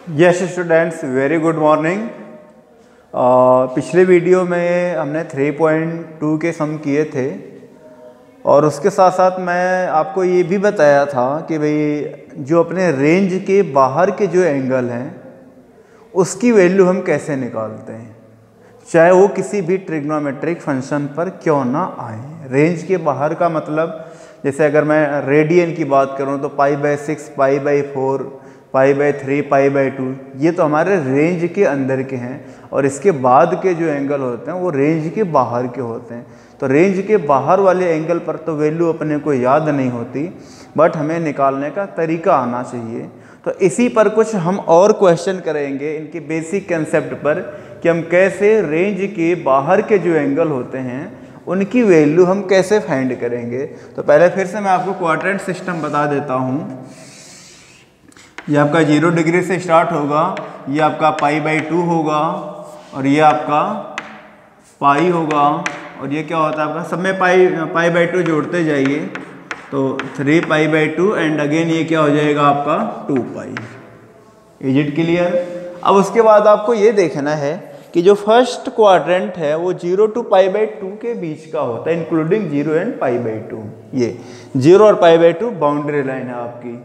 Yes students, very good morning. पिछले video में हमने 3.2 के सम किए थे और उसके साथ साथ मैं आपको ये भी बताया था कि भाई जो अपने रेंज के बाहर के जो एंगल हैं उसकी वैल्यू हम कैसे निकालते हैं, चाहे वो किसी भी ट्रिग्नोमेट्रिक फंक्शन पर क्यों ना आए। रेंज के बाहर का मतलब, जैसे अगर मैं रेडियन की बात करूं तो π/6, π/4, π/3, π/2, ये तो हमारे रेंज के अंदर के हैं और इसके बाद के जो एंगल होते हैं वो रेंज के बाहर के होते हैं। तो रेंज के बाहर वाले एंगल पर तो वैल्यू अपने को याद नहीं होती, बट हमें निकालने का तरीका आना चाहिए। तो इसी पर कुछ हम और क्वेश्चन करेंगे इनके बेसिक कंसेप्ट पर कि हम कैसे रेंज के बाहर के जो एंगल होते हैं उनकी वैल्यू हम कैसे फाइंड करेंगे। तो पहले फिर से मैं आपको क्वाड्रेंट सिस्टम बता देता हूँ। ये आपका 0 डिग्री से स्टार्ट होगा, ये आपका π/2 होगा और ये आपका पाई होगा और ये क्या होता है आपका, सब में π/2 जोड़ते जाइए तो 3π/2 एंड अगेन ये क्या हो जाएगा आपका 2π। Is it clear? अब उसके बाद आपको ये देखना है कि जो फर्स्ट क्वाड्रेंट है वो 0 to π/2 के बीच का होता है, इंक्लूडिंग 0 एंड π/2। ये 0 और π/2 बाउंड्री लाइन है आपकी।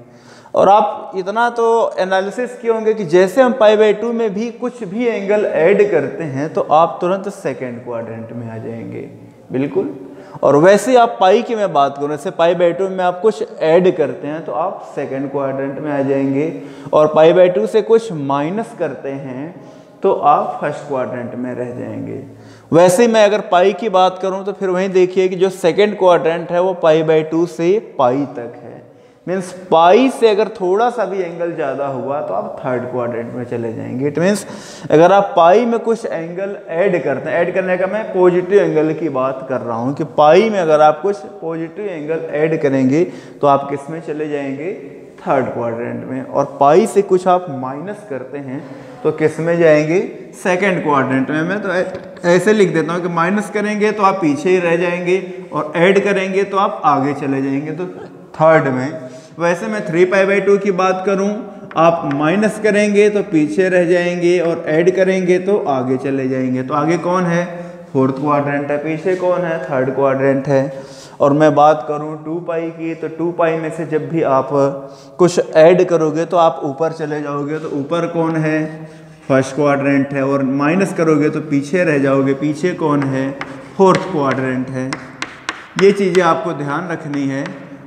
और आप इतना तो एनालिसिस किए होंगे कि जैसे हम π/2 में भी कुछ भी एंगल ऐड करते हैं तो आप तुरंत सेकेंड क्वाड्रेंट में आ जाएंगे, बिल्कुल। और वैसे आप पाई की मैं बात करूँ, जैसे π/2 में आप कुछ ऐड करते हैं तो आप सेकेंड क्वाड्रेंट में आ जाएंगे, और π/2 से कुछ माइनस करते हैं तो आप फर्स्ट क्वाड्रेंट में रह जाएंगे। वैसे मैं अगर पाई की बात करूं तो फिर वहीं देखिए कि जो सेकेंड क्वाड्रेंट है वो π/2 से पाई तक है। मीन्स पाई से अगर थोड़ा सा भी एंगल ज़्यादा हुआ तो आप थर्ड क्वाड्रेंट में चले जाएंगे। इट मीन्स अगर आप पाई में कुछ एंगल ऐड करते हैं, ऐड करने का मैं पॉजिटिव एंगल की बात कर रहा हूँ कि पाई में अगर आप कुछ पॉजिटिव एंगल ऐड करेंगे तो आप किस में चले जाएंगे, थर्ड क्वाड्रेंट में। और पाई से कुछ आप माइनस करते हैं तो किस में जाएंगे, सेकेंड क्वाड्रेंट में। मैं तो ऐसे लिख देता हूँ कि माइनस करेंगे तो आप पीछे ही रह जाएंगे और ऐड करेंगे तो आप आगे चले जाएंगे, तो थर्ड में। वैसे मैं 3π/2 की बात करूं, आप माइनस करेंगे तो पीछे रह जाएंगे और ऐड करेंगे तो आगे चले जाएंगे। तो आगे कौन है, फोर्थ क्वाड्रेंट है, पीछे कौन है, थर्ड क्वाड्रेंट है। और मैं बात करूं 2π की, तो 2π में से जब भी आप कुछ ऐड करोगे तो आप ऊपर चले जाओगे, तो ऊपर कौन है, फर्स्ट क्वाड्रेंट है। और माइनस करोगे तो पीछे रह जाओगे, पीछे कौन है, फोर्थ क्वाड्रेंट है। ये चीज़ें आपको ध्यान रखनी है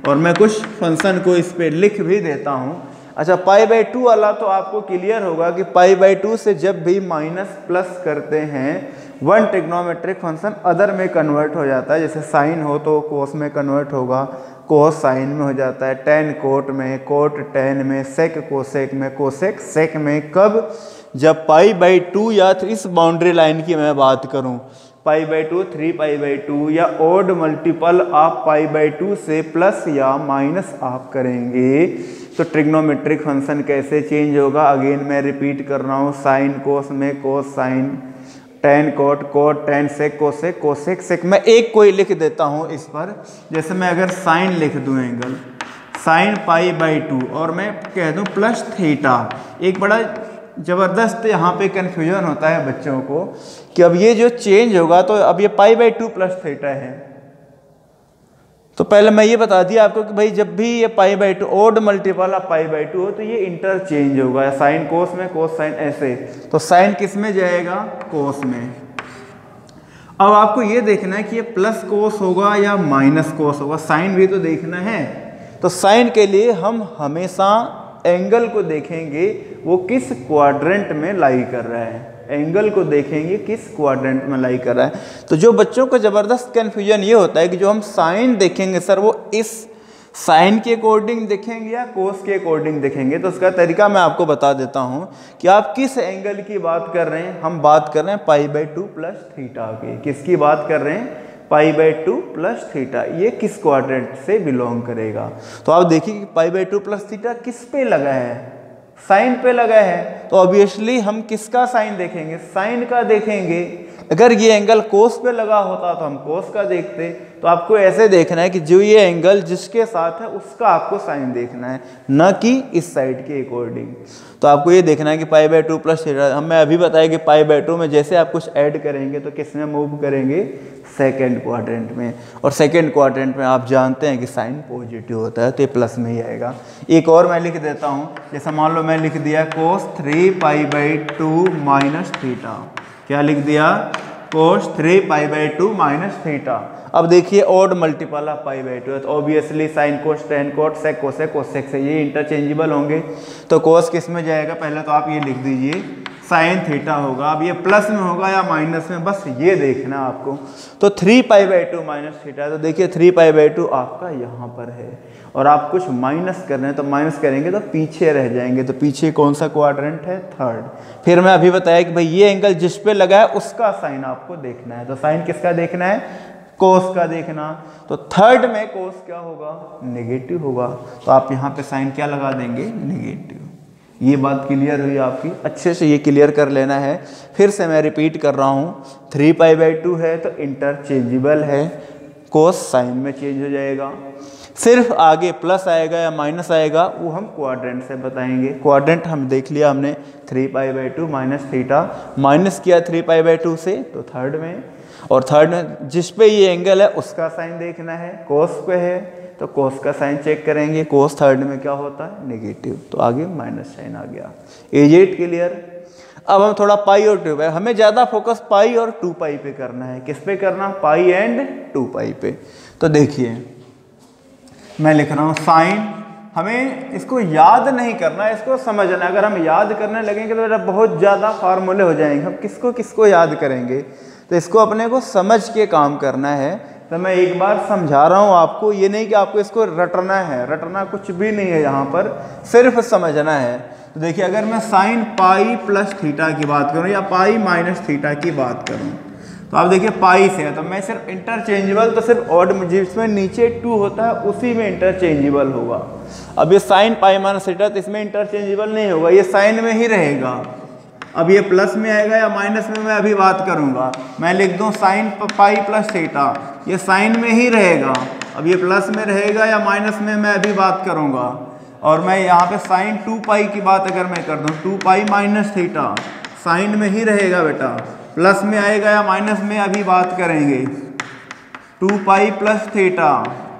और मैं कुछ फंक्शन को इस पे लिख भी देता हूँ। अच्छा, π/2 वाला तो आपको क्लियर होगा कि π/2 से जब भी माइनस प्लस करते हैं वन ट्रिग्नोमेट्रिक फंक्शन अदर में कन्वर्ट हो जाता है। जैसे साइन हो तो कोस में कन्वर्ट होगा, कोस साइन में हो जाता है, टेन कोट में, कोट टेन में, सेक कोसेक में, कोसेक सेक में। कब, जब π/2 या इस बाउंड्री लाइन की मैं बात करूँ, π/2, 3π/2 या ओड मल्टीपल आप π/2 से प्लस या माइनस आप करेंगे तो ट्रिग्नोमेट्रिक फंक्शन कैसे चेंज होगा। अगेन मैं रिपीट कर रहा हूँ, साइन कोस में cos sine, tan cot cot, tan sec cosec, cosec sec. मैं एक कोई लिख देता हूँ इस पर, जैसे मैं अगर साइन लिख दूँ एंगल साइन π/2 और मैं कह दूँ प्लस थीटा। एक बड़ा ज़बरदस्त यहाँ पे कन्फ्यूजन होता है बच्चों को कि अब ये जो चेंज होगा तो अब ये π/2 प्लस थीटा है। तो पहले मैं ये बता दिया आपको कि भाई जब भी ये π/2 ओड मल्टीपल ऑफ π/2 हो तो ये इंटरचेंज होगा, साइन कोस में, कोस साइन ऐसे। तो साइन किस में जाएगा, कोस में। अब आपको ये देखना है कि ये प्लस कोस होगा या माइनस कोस होगा, साइन भी तो देखना है। तो साइन के लिए हम हमेशा एंगल को देखेंगे वो किस क्वाड्रेंट में लाई कर रहा है, एंगल को देखेंगे किस क्वाड्रेंट में लाई कर रहा है। तो जो बच्चों को ज़बरदस्त कन्फ्यूजन ये होता है कि जो हम साइन देखेंगे सर वो इस साइन के अकॉर्डिंग देखेंगे या कोस के अकॉर्डिंग देखेंगे। तो उसका तरीका मैं आपको बता देता हूँ कि आप किस एंगल की बात कर रहे हैं। हम बात कर रहे हैं π/2 प्लस थीटा की। किसकी बात कर रहे हैं, π/2 प्लस थीटा। ये किस क्वाड्रेंट से बिलोंग करेगा। तो आप देखिए कि π/2 प्लस थीटा किस पे लगा है, साइन पे लगा है। तो ऑब्वियसली हम किसका साइन देखेंगे, साइन का देखेंगे। अगर ये एंगल कोस पे लगा होता तो हम कोस का देखते। तो आपको ऐसे देखना है कि जो ये एंगल जिसके साथ है उसका आपको साइन देखना है, न कि इस साइड के अकॉर्डिंग। तो आपको ये देखना है कि π/2 प्लस थीटा, हमें अभी बताया कि π/2 में जैसे आप कुछ ऐड करेंगे तो किस में मूव करेंगे, सेकेंड क्वाड्रेंट में। और सेकेंड क्वाड्रेंट में आप जानते हैं कि साइन पॉजिटिव होता है, तो ये प्लस में ही आएगा। एक और मैं लिख देता हूँ, जैसे मान लो मैं लिख दिया cos 3π/2 माइनस थीटा। क्या लिख दिया, cos 3π/2 माइनस थीटा। अब देखिए ऑड मल्टीपल ऑफ π/2 है, तो obviously sine cos tan cot sec cosec cosec से ये इंटरचेंजेबल होंगे। तो कोस किस में जाएगा, पहले तो आप ये लिख दीजिए साइन थीटा होगा। अब ये प्लस में होगा या माइनस में, बस ये देखना आपको। तो 3π/2 माइनस थीटा, तो देखिए 3π/2 आपका यहाँ पर है और आप कुछ माइनस कर रहे हैं, तो माइनस करेंगे तो पीछे रह जाएंगे। तो पीछे कौन सा क्वाड्रेंट है, थर्ड। फिर मैं अभी बताया कि भाई ये एंगल जिस पे लगा है उसका साइन आपको देखना है। तो साइन किसका देखना है, कोस का देखना। तो थर्ड में कोस क्या होगा, नेगेटिव होगा। तो आप यहाँ पे साइन क्या लगा देंगे, नेगेटिव। ये बात क्लियर हुई आपकी, अच्छे से ये क्लियर कर लेना है। फिर से मैं रिपीट कर रहा हूँ, 3π/2 है तो इंटरचेंजेबल है, कोस साइन में चेंज हो जाएगा। सिर्फ आगे प्लस आएगा या माइनस आएगा वो हम क्वाड्रेंट से बताएंगे। क्वाड्रेंट हम देख लिया हमने, 3π/2 माइनस थीटा, माइनस किया 3π/2 से तो थर्ड में। और थर्ड में जिस पे ये एंगल है उसका साइन देखना है, कोस पे है तो कोस का साइन चेक करेंगे। कोस थर्ड में क्या होता है, नेगेटिव, तो आगे माइनस साइन आ गया। Is it clear. अब हम थोड़ा पाई और 2 पाई, हमें ज़्यादा फोकस पाई और 2 पाई पे करना है। किस पे करना, पाई एंड 2 पाई पे। तो देखिए मैं लिख रहा हूँ साइन, हमें इसको याद नहीं करना है, इसको समझना है। अगर हम याद करने लगेंगे तो बेटा बहुत ज़्यादा फार्मूले हो जाएंगे, हम किसको किसको याद करेंगे। तो इसको अपने को समझ के काम करना है। तो मैं एक बार समझा रहा हूँ आपको, ये नहीं कि आपको इसको रटना है, रटना कुछ भी नहीं है यहाँ पर, सिर्फ समझना है। तो देखिए अगर मैं साइन पाई प्लस थीटा की बात करूँ या पाई माइनस थीटा की बात करूँ, तो आप देखिए पाई से है तो मैं सिर्फ इंटरचेंजेबल, तो सिर्फ ऑड जिसमें नीचे 2 होता है उसी में इंटरचेंजेबल होगा। अब ये साइन पाई माइनस थीटा तो इसमें इंटरचेंजेबल नहीं होगा, ये साइन में ही रहेगा। अब ये प्लस में आएगा या माइनस में मैं अभी बात करूंगा। मैं लिख दूं साइन पाई प्लस थीटा, ये साइन में ही रहेगा। अब ये प्लस में रहेगा या माइनस में मैं अभी बात करूंगा। और मैं यहाँ पे साइन 2 पाई की बात अगर मैं कर दूं, 2 पाई माइनस थीटा साइन में ही रहेगा बेटा, प्लस में आएगा या माइनस में अभी बात करेंगे। 2 पाई प्लस थीटा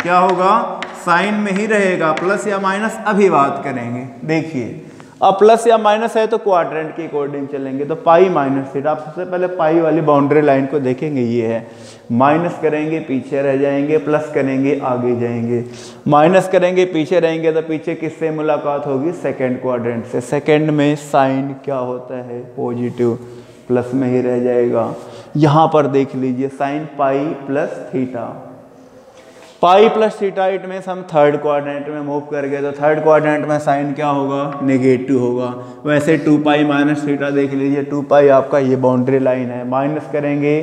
क्या होगा, साइन में ही रहेगा, प्लस या माइनस अभी बात करेंगे। देखिए अब प्लस या माइनस है तो क्वाड्रेंट के अकॉर्डिंग चलेंगे। तो पाई माइनस थीटा, आप सबसे पहले पाई वाली बाउंड्री लाइन को देखेंगे, ये है। माइनस करेंगे पीछे रह जाएंगे, प्लस करेंगे आगे जाएंगे। माइनस करेंगे पीछे रहेंगे तो पीछे किससे मुलाकात होगी, सेकेंड क्वाड्रेंट से। सेकेंड में साइन क्या होता है, पॉजिटिव, प्लस में ही रह जाएगा। यहाँ पर देख लीजिए sine pi plus theta, pi plus theta, it means हम थर्ड क्वाड्रेंट में मूव कर गए। तो थर्ड क्वाड्रेंट में साइन क्या होगा, नेगेटिव होगा। वैसे 2 पाई माइनस थीटा देख लीजिए, 2 पाई आपका ये बाउंड्री लाइन है, माइनस करेंगे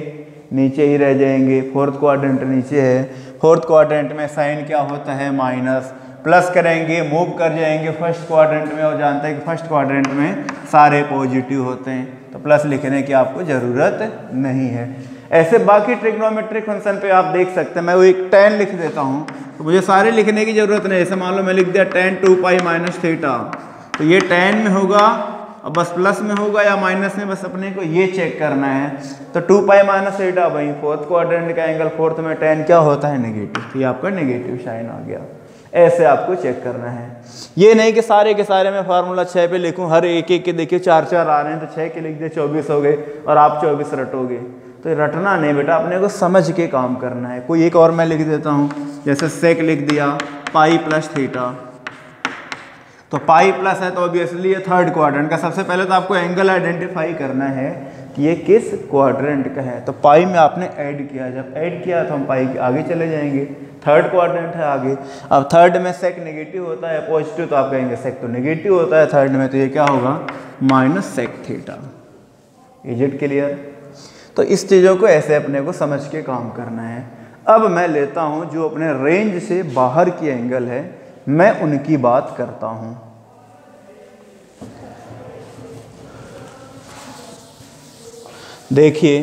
नीचे ही रह जाएंगे। फोर्थ क्वाड्रेंट नीचे है, फोर्थ क्वाड्रेंट में साइन क्या होता है, माइनस। प्लस करेंगे मूव कर जाएंगे फर्स्ट क्वाड्रेंट में, और जानते हैं कि फर्स्ट क्वाड्रेंट में सारे पॉजिटिव होते हैं, तो प्लस लिखने की आपको ज़रूरत नहीं है। ऐसे बाकी ट्रिग्नोमेट्रिक फंक्शन पे आप देख सकते हैं, मैं वो एक tan लिख देता हूँ, तो मुझे सारे लिखने की ज़रूरत नहीं। ऐसे मान लो मैं लिख दिया tan 2 पाई माइनस थीटा, तो ये tan में होगा, अब बस प्लस में होगा या माइनस में, बस अपने को ये चेक करना है। तो 2 पाई माइनस थीटा, भाई फोर्थ क्वाड्रेंट का एंगल, फोर्थ में tan क्या होता है, नेगेटिव, तो ये आपका नेगेटिव साइन आ गया। ऐसे आपको चेक करना है, ये नहीं कि सारे के सारे मैं फार्मूला 6 पे लिखूं, हर एक एक के देखिए 4 आ रहे हैं तो 6 के लिख दिए 24 हो गए और आप 24 रटोगे। तो रटना नहीं बेटा, अपने को समझ के काम करना है। कोई एक और मैं लिख देता हूँ, जैसे सेक लिख दिया पाई प्लस थीटा, तो पाई प्लस है तो ऑब्वियसली ये थर्ड क्वाड्रेंट का। सबसे पहले तो आपको एंगल आइडेंटिफाई करना है कि ये किस क्वाड्रेंट का है। तो पाई में आपने ऐड किया, जब ऐड किया तो हम पाई के आगे चले जाएंगे, थर्ड क्वाड्रेंट है आगे। अब थर्ड में सेक नेगेटिव होता है, पॉजिटिव, तो आप कहेंगे सेक तो नेगेटिव होता है थर्ड में, तो ये क्या होगा, minus sec theta. Is it clear. तो इस चीज़ों को ऐसे अपने को समझ के काम करना है। अब मैं लेता हूं जो अपने रेंज से बाहर की एंगल है, मैं उनकी बात करता हूं। देखिए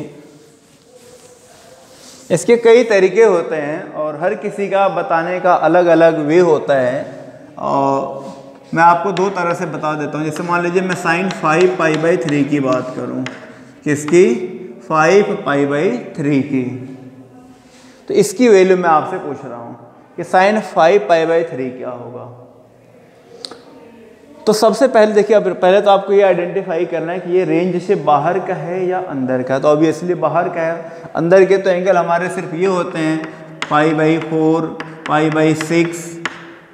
इसके कई तरीके होते हैं और हर किसी का बताने का अलग अलग वे होता है। और मैं आपको दो तरह से बता देता हूँ। जैसे मान लीजिए मैं साइन 5π/3 की बात करूँ, किसकी? 5π/3 की। तो इसकी वैल्यू मैं आपसे पूछ रहा हूँ कि साइन 5π/3 क्या होगा। तो सबसे पहले देखिए, अब पहले तो आपको ये आइडेंटिफाई करना है कि ये रेंज से बाहर का है या अंदर का है। तो ऑब्वियसली बाहर का है। अंदर के तो एंगल हमारे सिर्फ ये होते हैं π/4, π/6,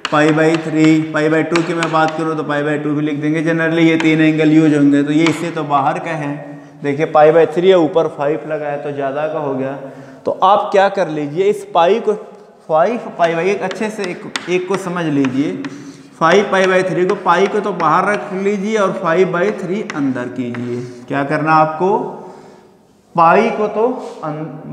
π/3, π/2 की मैं बात करूँ तो π/2 भी लिख देंगे। जनरली ये तीन एंगल यूज होंगे। तो ये इससे तो बाहर का है। देखिए π/3 है, ऊपर 5 लगा है तो ज़्यादा का हो गया। तो आप क्या कर लीजिए, इस पाई को 5π/, अच्छे से एक को समझ लीजिए। 5π/3 को, पाई को तो बाहर रख लीजिए और 5/3 अंदर कीजिए। क्या करना आपको? पाई को तो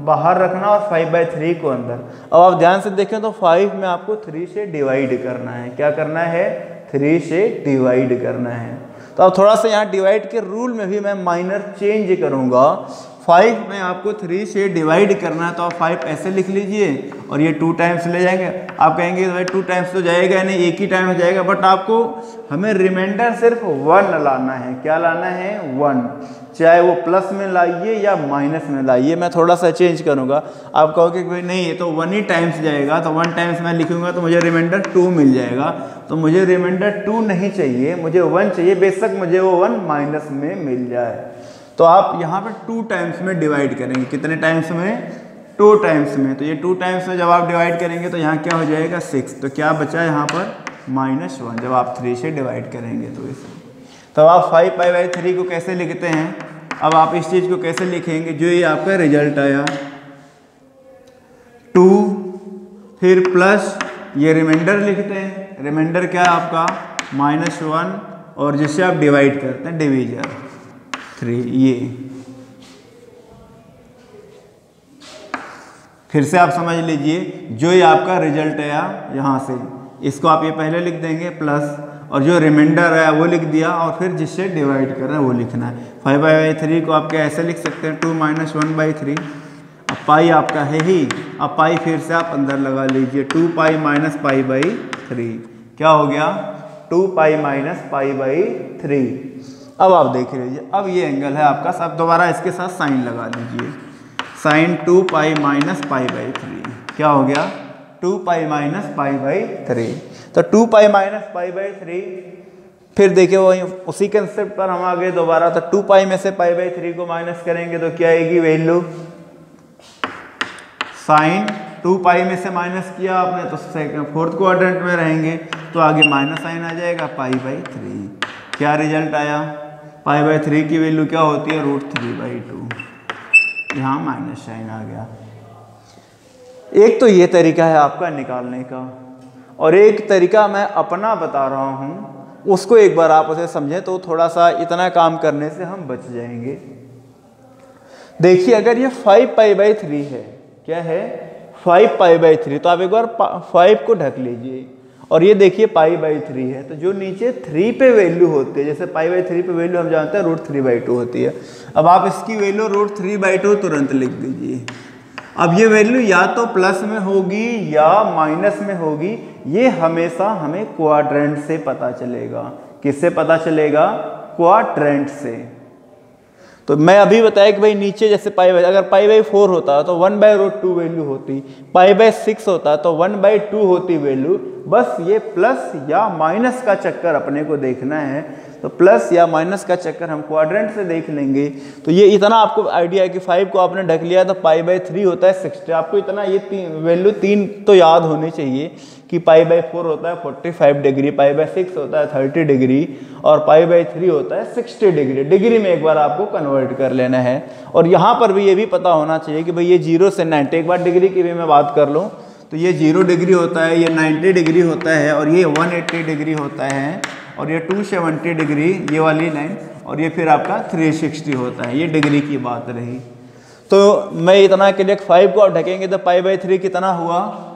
बाहर रखना और 5/3 को अंदर। अब आप ध्यान से देखें तो 5 में आपको 3 से डिवाइड करना है। क्या करना है? 3 से डिवाइड करना है। तो अब थोड़ा सा यहाँ डिवाइड के रूल में भी मैं माइनर चेंज करूँगा। 5 में आपको 3 से डिवाइड करना है तो आप 5 ऐसे लिख लीजिए और ये 2 टाइम्स ले जाएंगे। आप कहेंगे भाई 2 टाइम्स तो जाएगा नहीं, एक ही टाइम हो जाएगा। बट आपको हमें रिमाइंडर सिर्फ 1 लाना है। क्या लाना है? 1। चाहे वो प्लस में लाइए या माइनस में लाइए। मैं थोड़ा सा चेंज करूँगा। आप कहोगे कि भाई नहीं, ये तो 1 ही टाइम्स जाएगा, तो 1 टाइम्स मैं लिखूँगा तो मुझे रिमाइंडर 2 मिल जाएगा। तो मुझे रिमाइंडर 2 नहीं चाहिए, मुझे 1 चाहिए। बेशक मुझे वो 1 माइनस में मिल जाए। तो आप यहाँ पे 2 टाइम्स में डिवाइड करेंगे। कितने टाइम्स में? 2 टाइम्स में। तो ये 2 टाइम्स में जब आप डिवाइड करेंगे तो यहाँ क्या हो जाएगा? 6। तो क्या बचा यहाँ पर? -1 जब आप 3 से डिवाइड करेंगे तो इसे। तो आप 5π/3 को कैसे लिखते हैं? अब आप इस चीज़ को कैसे लिखेंगे? जो ये आपका रिजल्ट आया 2, फिर प्लस ये रिमाइंडर लिखते हैं। रिमाइंडर क्या है आपका? -1 और जिससे आप डिवाइड करते हैं डिवीजर 3। ये फिर से आप समझ लीजिए, जो ये आपका रिजल्ट आया यहाँ से, इसको आप ये पहले लिख देंगे प्लस, और जो रिमाइंडर है वो लिख दिया और फिर जिससे डिवाइड कर रहे हैं वो लिखना है। 5/3 को आप क्या ऐसे लिख सकते हैं? 2 - 1/3। अब पाई आपका है ही। अब पाई फिर से आप अंदर लगा लीजिए। 2π - π/3 क्या हो गया? 2π - π/3। अब आप देख लीजिए, अब ये एंगल है आपका। सब दोबारा इसके साथ साइन लगा लीजिए। साइन 2π - π/3 क्या हो गया? 2π - π/3। तो 2π - π/3। फिर देखिए वही उसी कंसेप्ट पर हम आ गए दोबारा। तो 2π में से π/3 को माइनस करेंगे तो क्या आएगी वैल्यू? साइन 2π में से माइनस किया आपने तो फोर्थ क्वाड्रेंट में रहेंगे तो आगे माइनस साइन आ जाएगा π/3। क्या रिजल्ट आया? π/3 की वैल्यू क्या होती है? √3/2। यहाँ माइनस साइन आ गया। एक तो ये तरीका है आपका निकालने का, और एक तरीका मैं अपना बता रहा हूँ, उसको एक बार आप उसे समझें तो थोड़ा सा इतना काम करने से हम बच जाएंगे। देखिए अगर ये 5π/3 है, क्या है? 5π/3, तो आप एक बार 5 को ढक लीजिए और ये देखिए π/3 है। तो जो नीचे 3 पे वैल्यू होती है, जैसे π/3 पे वैल्यू हम जानते हैं √3/2 होती है। अब आप इसकी वैल्यू √3/2 तुरंत लिख दीजिए। अब ये वैल्यू या तो प्लस में होगी या माइनस में होगी, ये हमेशा हमें क्वाड्रेंट से पता चलेगा। किससे पता चलेगा? क्वाड्रेंट से। तो मैं अभी बताया कि भाई नीचे जैसे अगर π/4 होता तो 1/√2 वैल्यू होती, π/6 होता तो 1/2 होती वैल्यू। बस ये प्लस या माइनस का चक्कर अपने को देखना है। तो प्लस या माइनस का चक्कर हम क्वाड्रेंट से देख लेंगे। तो ये इतना आपको आइडिया है कि 5 को आपने ढक लिया तो π/3 होता है 60। आपको इतना ये वैल्यू 3 तो याद होनी चाहिए कि π/4 होता है 45 डिग्री, π/6 होता है 30 डिग्री और π/3 होता है 60 डिग्री। डिग्री में एक बार आपको कन्वर्ट कर लेना है। और यहाँ पर भी ये भी पता होना चाहिए कि भाई ये 0 से 90, एक बार डिग्री की भी मैं बात कर लूँ तो ये 0 डिग्री होता है, ये 90 डिग्री होता है और ये 180 डिग्री होता है और ये 270 डिग्री ये वाली लाइन, और ये फिर आपका 360 होता है। ये डिग्री की बात रही। तो मैं इतना के लिए 5 को आप ढकेंगे तो π/3 कितना हुआ?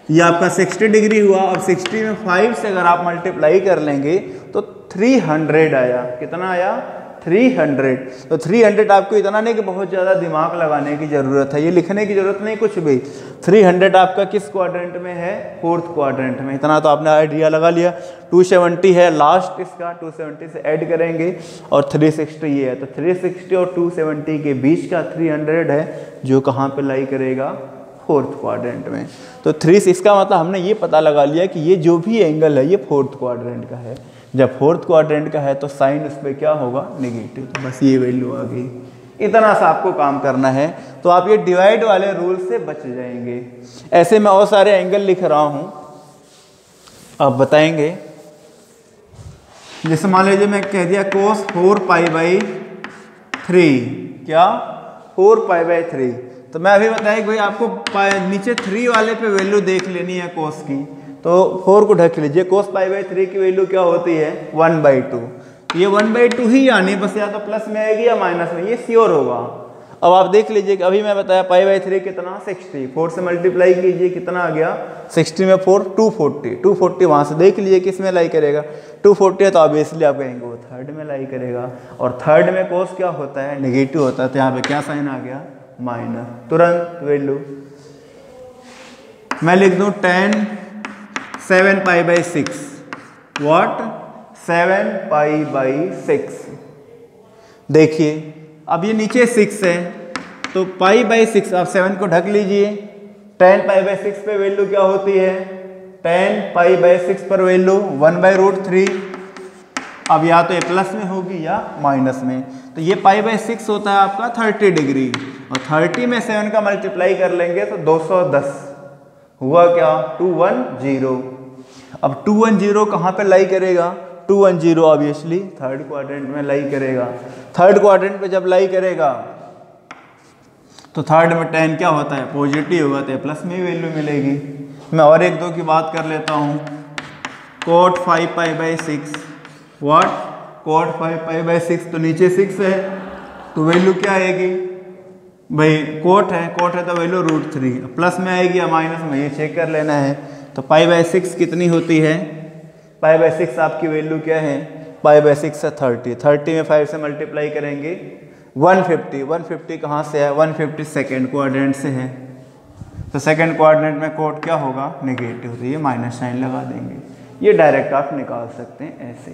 ये आपका 60 डिग्री हुआ। और 60 में 5 से अगर आप मल्टीप्लाई कर लेंगे तो 300 आया। कितना आया? 300। तो 300 आपको इतना नहीं कि बहुत ज़्यादा दिमाग लगाने की ज़रूरत है, ये लिखने की ज़रूरत नहीं कुछ भी। 300 आपका किस क्वाड्रेंट में है? 4th क्वाड्रेंट में। इतना तो आपने आइडिया लगा लिया। 270 है लास्ट इसका, 270 से ऐड करेंगे और 360 ये है, तो 360 और 270 के बीच का 300 है जो कहाँ पे लाई करेगा? 4th क्वाड्रेंट में। तो 3 इसका मतलब हमने ये पता लगा लिया कि ये जो भी एंगल है ये 4th क्वाड्रेंट का है। जब 4th क्वाड्रेंट का है तो साइन उस पर क्या होगा? नेगेटिव। तो बस ये वैल्यू आ गई। इतना सा आपको काम करना है, तो आप ये डिवाइड वाले रूल से बच जाएंगे। ऐसे मैं और सारे एंगल लिख रहा हूँ, आप बताएंगे। जैसे मान लीजिए मैं कह दिया cos 4π/3, क्या? 4π/3। तो मैं अभी बताया कि भाई आपको नीचे 3 वाले पे वैल्यू देख लेनी है cos की, तो 4 को ढक लीजिए। cos π/3 की वैल्यू क्या होती है? 1/2। ये 1/2 ही आनी, बस या तो प्लस में आएगी या माइनस में, ये श्योर होगा। अब आप देख लीजिए कि अभी मैं बताया π/3 कितना? 60। 4 से मल्टीप्लाई कीजिए, कितना आ गया? 60 में 4 240। 240 वहाँ से देख लीजिए किस में लाई करेगा? 240 है तो ऑब्वियसली आप कहेंगे वो 3rd में लाई करेगा। और 3rd में cos क्या होता है? नेगेटिव होता है। तो यहाँ पे क्या साइन आ गया? माइनस। तुरंत वैल्यू मैं लिख दूँ 10 7π/6। व्हाट? 7π/6। देखिए अब ये नीचे 6 है तो π/6, आप 7 को ढक लीजिए। 10 π/6 पे वैल्यू क्या होती है? 10 π/6 पर वैल्यू 1/√3। अब या तो ये प्लस में होगी या माइनस में। तो ये π/6 होता है आपका 30 डिग्री, और 30 में 7 का मल्टीप्लाई कर लेंगे तो 210 हुआ क्या? 210। अब 210 कहाँ पे लाई करेगा? 210 ऑब्वियसली 3rd क्वाड्रेंट में लाई करेगा। 3rd क्वाड्रेंट पे जब लाई करेगा तो 3rd में 10 क्या होता है? पॉजिटिव होगा, तो प्लस में ही वैल्यू मिलेगी। मैं और एक दो की बात कर लेता हूँ। cot 5π/6। व्हाट? cot 5π/6, तो नीचे 6 है तो वैल्यू क्या आएगी? भाई कोट है तो वैल्यू √3। प्लस में आएगी या माइनस में, ये चेक कर लेना है। तो π/6 कितनी होती है? π/6 आपकी वैल्यू क्या है? π/6 है 30। 30 में 5 से मल्टीप्लाई करेंगे 150। 150 कहाँ से है? 150 2nd क्वाड्रेंट से है। तो 2nd क्वाड्रेंट में कोट क्या होगा? नेगेटिव। तो ये माइनस साइन लगा देंगे। ये डायरेक्ट आप निकाल सकते हैं ऐसे।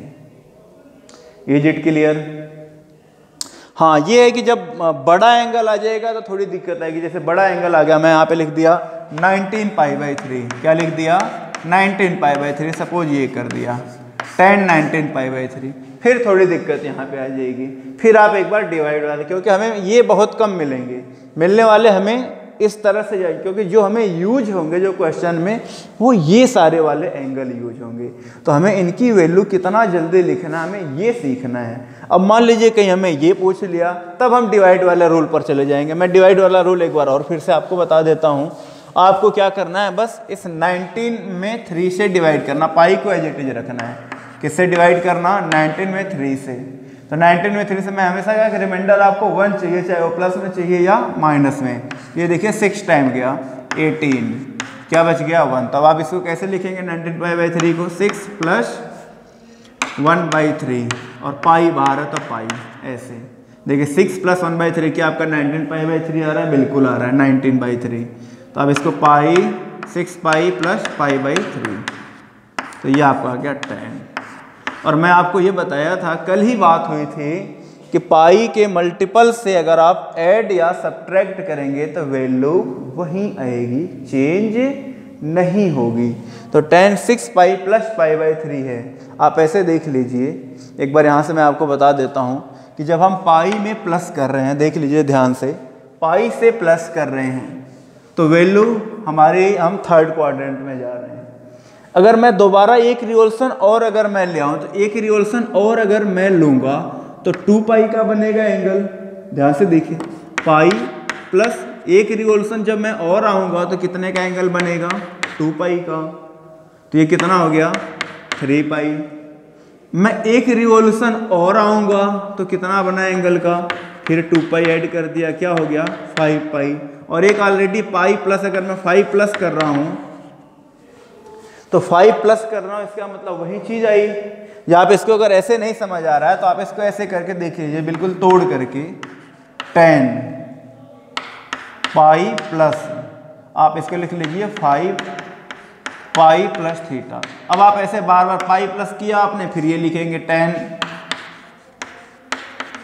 Is it clear? हाँ, ये है कि जब बड़ा एंगल आ जाएगा तो थोड़ी दिक्कत आएगी। जैसे बड़ा एंगल आ गया, मैं यहाँ पे लिख दिया 19π/3। क्या लिख दिया? 19π/3। सपोज ये कर दिया 10 19π/3, फिर थोड़ी दिक्कत यहाँ पे आ जाएगी। फिर आप एक बार डिवाइड वाले, क्योंकि हमें ये बहुत कम मिलेंगे, मिलने वाले हमें इस तरह से जाएंगे, क्योंकि जो हमें यूज होंगे जो क्वेश्चन में वो ये सारे वाले एंगल यूज होंगे। तो हमें इनकी वैल्यू कितना जल्दी लिखना है, हमें ये सीखना है। अब मान लीजिए कहीं हमें ये पूछ लिया, तब हम डिवाइड वाला रूल पर चले जाएंगे। मैं डिवाइड वाला रूल एक बार और फिर से आपको बता देता हूँ। आपको क्या करना है? बस इस 19 में 3 से डिवाइड करना, पाई को एज इट इज रखना है। किससे डिवाइड करना? 19 में 3 से। तो 19 में 3 से मैं हमेशा क्या कि रिमाइंडर आपको 1 चाहिए, चाहे वो प्लस में चाहिए या माइनस में। ये देखिए 6 टाइम गया 18, क्या बच गया? 1। तब आप इसको कैसे लिखेंगे? 19π/3 को 6 + 1/3 और पाई बाहर है तो पाई ऐसे। देखिए 6 + 1/3 क्या आपका 19π/3 आ रहा है? बिल्कुल आ रहा है 19/3। तो अब इसको पाई 6π + π/3, तो ये आपका आ गया 10। और मैं आपको ये बताया था, कल ही बात हुई थी कि पाई के मल्टीपल से अगर आप ऐड या सब्ट्रैक्ट करेंगे तो वैल्यू वहीं आएगी, चेंज नहीं होगी। तो 10 6π + π/3 है। आप ऐसे देख लीजिए, एक बार यहाँ से मैं आपको बता देता हूँ कि जब हम पाई में प्लस कर रहे हैं, देख लीजिए ध्यान से, पाई से प्लस कर रहे हैं तो वैल्यू हमारी, हम 3rd क्वाड्रेंट में जा रहे हैं। अगर मैं दोबारा एक रिवोल्यूशन और अगर मैं ले आऊँ, तो एक रिवोल्यूशन और अगर मैं लूँगा तो 2π का बनेगा एंगल। ध्यान से देखिए, पाई प्लस एक रिवोल्यूशन जब मैं और आऊँगा तो कितने का एंगल बनेगा? 2π का। तो ये कितना हो गया? 3π। मैं एक रिवोल्यूशन और आऊँगा तो कितना बना एंगल का? फिर 2π ऐड कर दिया, क्या हो गया? 5π। और एक ऑलरेडी पाई प्लस, अगर मैं 5 प्लस कर रहा हूँ तो 5 प्लस कर रहा हूँ, इसका मतलब वही चीज़ आई। या आप इसको अगर ऐसे नहीं समझ आ रहा है तो आप इसको ऐसे करके देखिए, बिल्कुल तोड़ करके 10 पाई प्लस, आप इसको लिख लीजिए 5 पाई प्लस थीटा। अब आप ऐसे बार बार पाई प्लस किया आपने, फिर ये लिखेंगे 10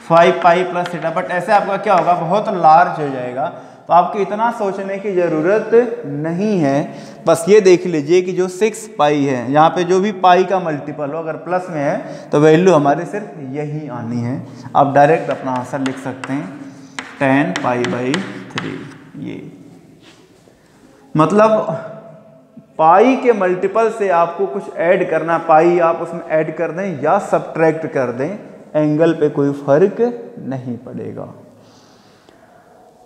5 पाई प्लस थीटा, बट ऐसे आपका क्या होगा, बहुत लार्ज हो जाएगा। तो आपको इतना सोचने की ज़रूरत नहीं है, बस ये देख लीजिए कि जो 6 पाई है, यहाँ पे जो भी पाई का मल्टीपल हो अगर प्लस में है तो वैल्यू हमारी सिर्फ यही आनी है। आप डायरेक्ट अपना आंसर लिख सकते हैं 10 पाई बाई 3। ये मतलब पाई के मल्टीपल से आपको कुछ ऐड करना, पाई आप उसमें ऐड कर दें या सब्ट्रैक्ट कर दें, एंगल पे कोई फर्क नहीं पड़ेगा।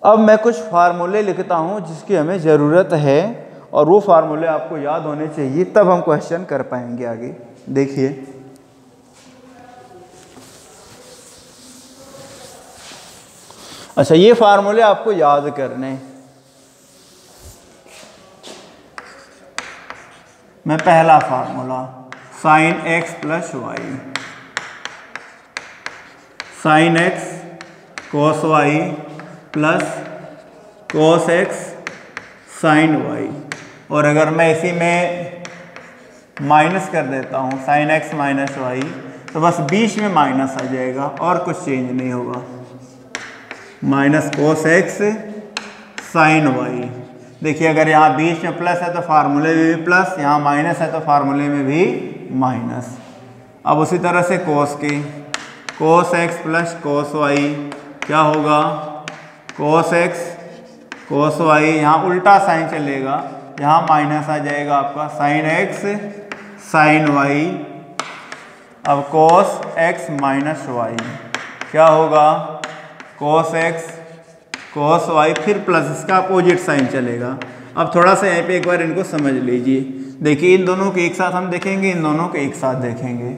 अब मैं कुछ फार्मूले लिखता हूं जिसकी हमें ज़रूरत है, और वो फार्मूले आपको याद होने चाहिए, तब हम क्वेश्चन कर पाएंगे आगे। देखिए, अच्छा ये फार्मूले आपको याद करने। मैं पहला formula sine x plus y, sine x cos y plus cos x sine y, और अगर मैं इसी में माइनस कर देता हूँ साइन एक्स माइनस वाई, तो बस बीच में माइनस आ जाएगा और कुछ चेंज नहीं होगा। Minus cos x sine y. देखिए अगर यहाँ बीच में प्लस है तो फार्मूले में भी प्लस, यहाँ माइनस है तो फार्मूले में भी माइनस। अब उसी तरह से कोस के, cos x plus cos y क्या होगा, कोस एक्स कोस वाई, यहाँ उल्टा साइन चलेगा, यहाँ माइनस आ जाएगा आपका साइन एक्स साइन वाई। अब कोस एक्स माइनस वाई क्या होगा, कोस एक्स कोस वाई, फिर प्लस, इसका अपोजिट साइन चलेगा। अब थोड़ा सा यहाँ पे एक बार इनको समझ लीजिए। देखिए इन दोनों के एक साथ हम देखेंगे, इन दोनों के एक साथ देखेंगे।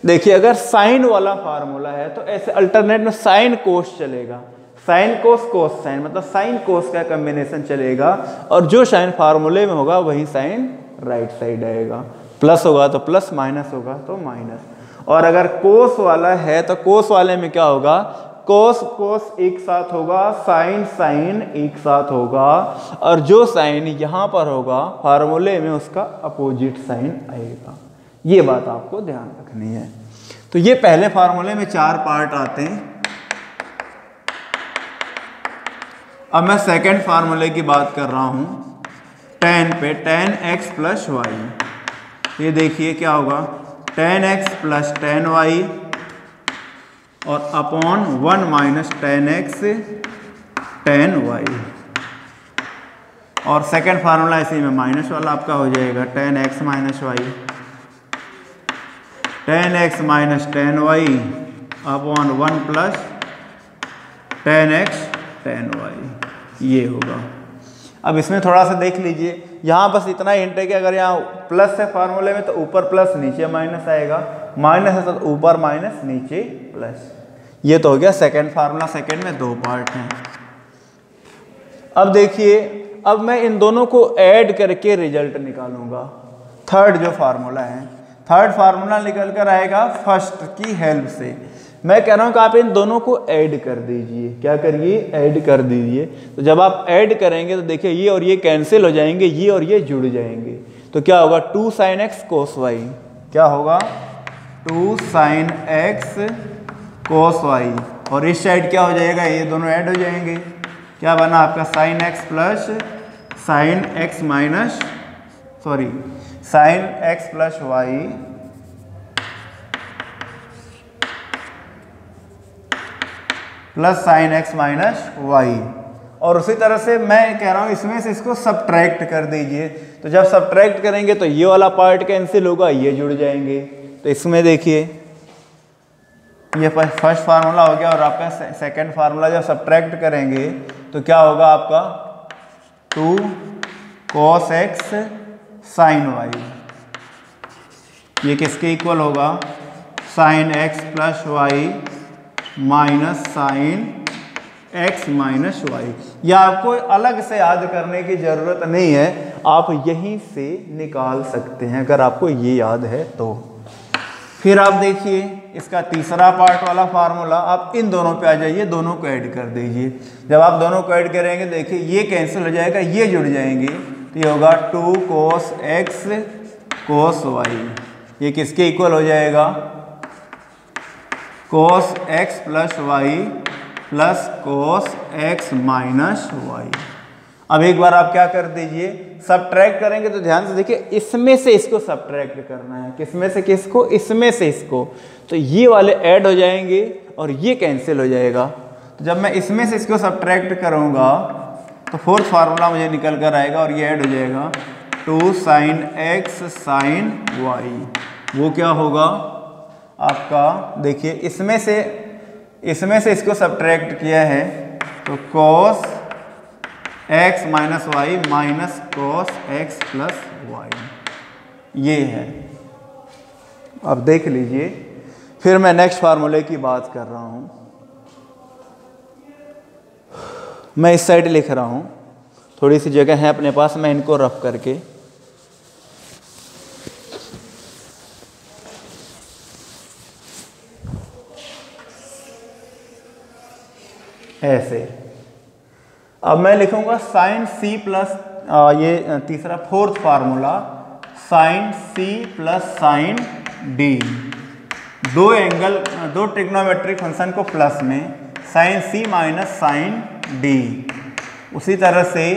देखिए अगर साइन वाला फार्मूला है तो ऐसे अल्टरनेट में साइन कोस चलेगा, साइन कोस कोस साइन, मतलब साइन कोस का कॉम्बिनेशन चलेगा, और जो साइन फार्मूले में होगा वही साइन राइट साइड आएगा। प्लस होगा तो प्लस, माइनस होगा तो माइनस। और अगर कोस वाला है तो कोस वाले में क्या होगा, कोस कोस एक साथ होगा, साइन साइन एक साथ होगा, और जो साइन यहाँ पर होगा फार्मूले में उसका अपोजिट साइन आएगा। ये बात आपको ध्यान रखनी है। तो ये पहले फार्मूले में 4 पार्ट आते हैं। अब मैं सेकंड फार्मूले की बात कर रहा हूँ, tan पे, tan x प्लस वाई। ये देखिए क्या होगा, tan x plus tan y और upon 1 minus tan x tan y। और सेकंड फार्मूला इसी में माइनस वाला आपका हो जाएगा, tan x minus y, tan x minus tan y upon 1 plus tan x tan y, ये होगा। अब इसमें थोड़ा सा देख लीजिए, यहाँ बस इतना हिंट है कि अगर यहाँ प्लस है फार्मूले में तो ऊपर प्लस नीचे माइनस आएगा, माइनस है तो ऊपर माइनस नीचे प्लस। ये तो हो गया सेकंड फार्मूला। सेकंड में 2 पार्ट हैं। अब देखिए, अब मैं इन दोनों को ऐड करके रिजल्ट निकालूंगा। थर्ड जो फार्मूला है, थर्ड फार्मूला निकल कर आएगा फर्स्ट की हेल्प से। मैं कह रहा हूं कि आप इन दोनों को ऐड कर दीजिए। क्या करिए, ऐड कर दीजिए। तो जब आप ऐड करेंगे तो देखिए ये और ये कैंसिल हो जाएंगे, ये और ये जुड़ जाएंगे। तो क्या होगा, 2 sin x cos y, क्या होगा 2 sin x cos y, और इस साइड क्या हो जाएगा, ये दोनों ऐड हो जाएंगे। क्या बना आपका sin x plus sin x minus sin x plus y plus sine x minus y. और उसी तरह से मैं कह रहा हूँ इसमें से इसको सब्ट्रैक्ट कर दीजिए। तो जब सब्ट्रैक्ट करेंगे तो ये वाला पार्ट कैंसिल होगा, ये जुड़ जाएंगे। तो इसमें देखिए ये फर्स्ट फार्मूला हो गया, और आपका सेकंड फार्मूला जब सब्ट्रैक्ट करेंगे तो क्या होगा आपका 2 cos x sin y, ये किसके इक्वल होगा, sin x plus y minus sine x minus y. या आपको अलग से याद करने की ज़रूरत नहीं है, आप यहीं से निकाल सकते हैं अगर आपको ये याद है तो। फिर आप देखिए इसका तीसरा पार्ट वाला फार्मूला, आप इन दोनों पे आ जाइए, दोनों को ऐड कर दीजिए। जब आप दोनों को ऐड करेंगे देखिए ये कैंसिल हो जाएगा, ये जुड़ जाएंगे, तो ये होगा 2 cos x cos y। ये किसके इक्वल हो जाएगा? cos x plus y plus cos x minus y. अब एक बार आप क्या कर दीजिए, सब्ट्रैक्ट करेंगे तो ध्यान से देखिए, इसमें से इसको सब्ट्रैक्ट करना है। किसमें से किसको? इसमें से इसको। तो ये वाले ऐड हो जाएंगे और ये कैंसिल हो जाएगा। तो जब मैं इसमें से इसको सब्ट्रैक्ट करूँगा तो फोर्थ फार्मूला मुझे निकल कर आएगा और ये ऐड हो जाएगा 2 sin x sin y। वो क्या होगा आपका? देखिए इसमें से इसको सब्ट्रैक्ट किया है तो cos x minus y minus cos x plus y, ये है। अब देख लीजिए, फिर मैं नेक्स्ट फार्मूले की बात कर रहा हूं। मैं इस साइड लिख रहा हूं, थोड़ी सी जगह है अपने पास, मैं इनको रफ करके ऐसे। अब मैं लिखूंगा साइन सी प्लस ये तीसरा fourth formula, sine C plus sine D. दो ट्रिग्नोमेट्रिक फंक्शन को प्लस में, sine C minus sine D. उसी तरह से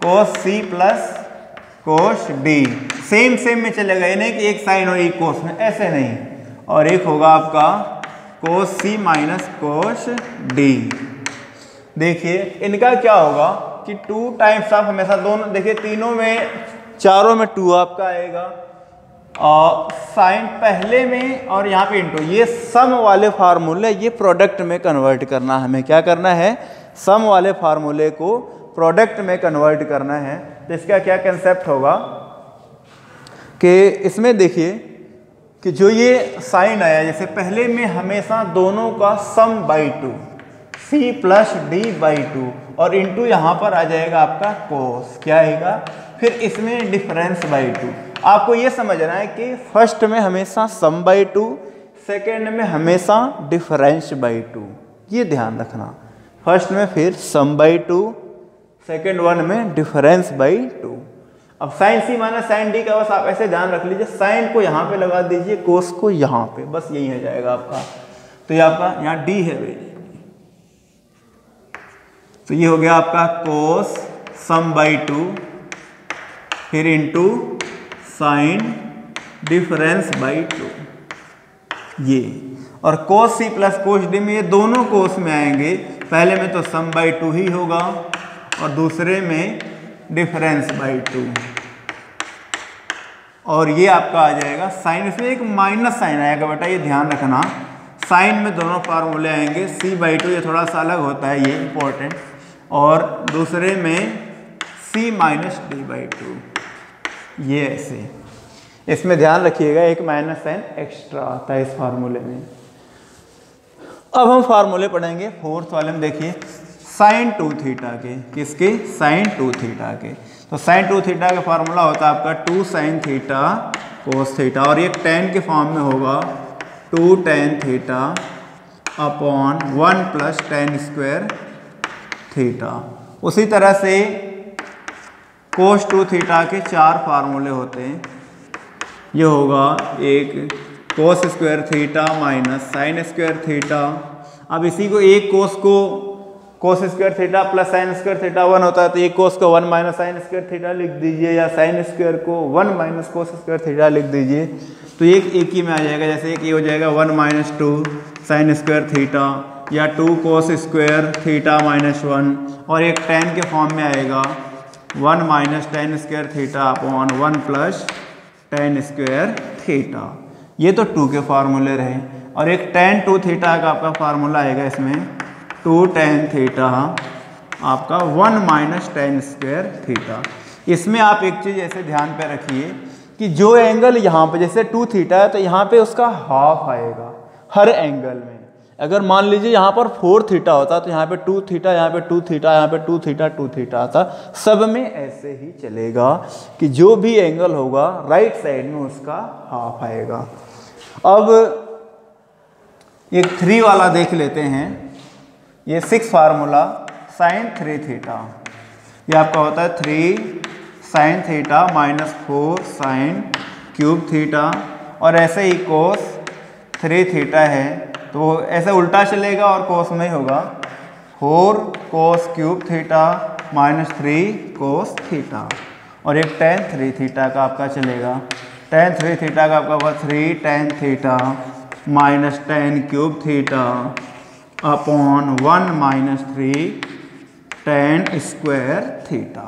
cos C plus cos D, same में चलेगा, ये नहीं कि एक साइन और एक कोस में, ऐसे नहीं। और एक होगा आपका कोस सी माइनस कोस डी। देखिए इनका क्या होगा कि 2 टाइम्स ऑफ हमेशा दोनों, देखिए तीनों में, चारों में 2 आपका आएगा और साइन पहले में और यहाँ पे इनटू। ये सम वाले फार्मूले ये प्रोडक्ट में कन्वर्ट करना है हमें। क्या करना है? सम वाले फार्मूले को प्रोडक्ट में कन्वर्ट करना है। तो इसका क्या कंसेप्ट होगा कि इसमें देखिए कि जो ये साइन आया, जैसे पहले में हमेशा दोनों का sum by 2, c plus D by 2, और इंटू यहाँ पर आ जाएगा आपका कोस, क्या आएगा? फिर इसमें डिफरेंस बाई 2। आपको ये समझना है कि फर्स्ट में हमेशा सम बाई 2, सेकेंड में हमेशा डिफरेंस बाई 2, ये ध्यान रखना। फर्स्ट में फिर सम बाई 2, सेकेंड वन में डिफरेंस बाई 2। अब sign C minus sine D का बस आप ऐसे ध्यान रख लीजिए, साइन को यहाँ पे लगा दीजिए, कोस को यहाँ पे, बस यही हो जाएगा आपका। तो ये आपका यहाँ डी है भाई, तो ये हो गया आपका कोस सम बाई 2 फिर इंटू साइन डिफरेंस बाई 2, ये। और कोस सी प्लस कोस डी में ये दोनों कोस में आएंगे। पहले में तो सम बाई 2 ही होगा और दूसरे में डिफरेंस बाई 2, और ये आपका आ जाएगा साइन। इसमें एक माइनस साइन आएगा बेटा, ये ध्यान रखना। साइन में दोनों फार्मूले आएंगे, सी बाई 2 ये थोड़ा सा अलग होता है, ये इंपॉर्टेंट, और दूसरे में c माइनस डी बाई 2, ये ऐसे। इसमें ध्यान रखिएगा एक माइनस साइन एक्स्ट्रा आता है इस फार्मूले में। अब हम फार्मूले पढ़ेंगे फोर्थ वाले में। देखिए साइन 2 थीटा के, किसके? साइन 2 थीटा के। तो साइन 2 थीटा का फार्मूला होता है आपका 2 साइन थीटा कोस थीटा, और ये टेन के फॉर्म में होगा 2 tan theta upon 1 plus ten square theta. उसी तरह से कोस 2 थीटा के 4 फार्मूले होते हैं। ये होगा एक cos square theta minus sine square theta. अब इसी को एक कोस को cos square theta plus sine square theta 1 होता है, तो एक कोस को 1 माइनस साइन स्क्वायर थीटा लिख दीजिए, या साइन स्क्वायर को 1 माइनस कोस स्क्वायर थीटा लिख दीजिए, तो एक ही में आ जाएगा। जैसे एक ये हो जाएगा 1 माइनस 2 साइन स्क्वायर थीटा, या 2 कोस स्क्वायर थीटा माइनस 1, और एक टेन के फॉर्म में आएगा 1 minus ten square theta upon 1 plus ten square theta. ये तो 2 के फार्मूले रहे, और एक टेन 2 थीटा का आपका फार्मूला आएगा इसमें 2 टेन थीटा आपका 1 माइनस टेन स्क्वायर थीटा। इसमें आप एक चीज़ ऐसे ध्यान पे रखिए कि जो एंगल यहाँ पे जैसे 2 थीटा है, तो यहाँ पे उसका हाफ आएगा हर एंगल में। अगर मान लीजिए यहाँ पर 4 थीटा होता तो यहाँ पे 2 थीटा, यहाँ पे 2 थीटा, यहाँ पे 2 थीटा 2 थीटा आता। सब में ऐसे ही चलेगा कि जो भी एंगल होगा राइट साइड में उसका हाफ आएगा। अब एक 3 वाला देख लेते हैं। ये 6 फार्मूला साइन 3 थीटा, ये आपका होता है 3 sine theta minus 4 sine cube theta, और ऐसे ही कोस 3 थीटा है तो ऐसे उल्टा चलेगा और कोस में होगा 4 cos cube theta minus 3 cos theta, और एक tan 3 थीटा का आपका चलेगा। tan 3 थीटा का आपका होगा 3 tan theta minus tan cube theta upon 1 minus 3 tan square theta.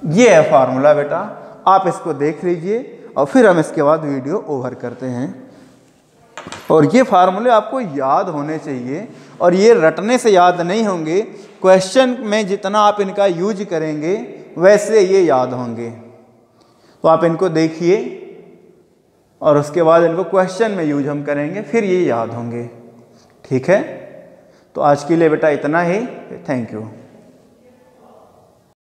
ये है फार्मूला बेटा, आप इसको देख लीजिए और फिर हम इसके बाद वीडियो ओवर करते हैं। और ये फार्मूले आपको याद होने चाहिए, और ये रटने से याद नहीं होंगे, क्वेश्चन में जितना आप इनका यूज करेंगे वैसे ये याद होंगे। तो आप इनको देखिए और उसके बाद इनको क्वेश्चन में यूज हम करेंगे, फिर ये याद होंगे। ठीक है, तो आज के लिए बेटा इतना ही। Thank you.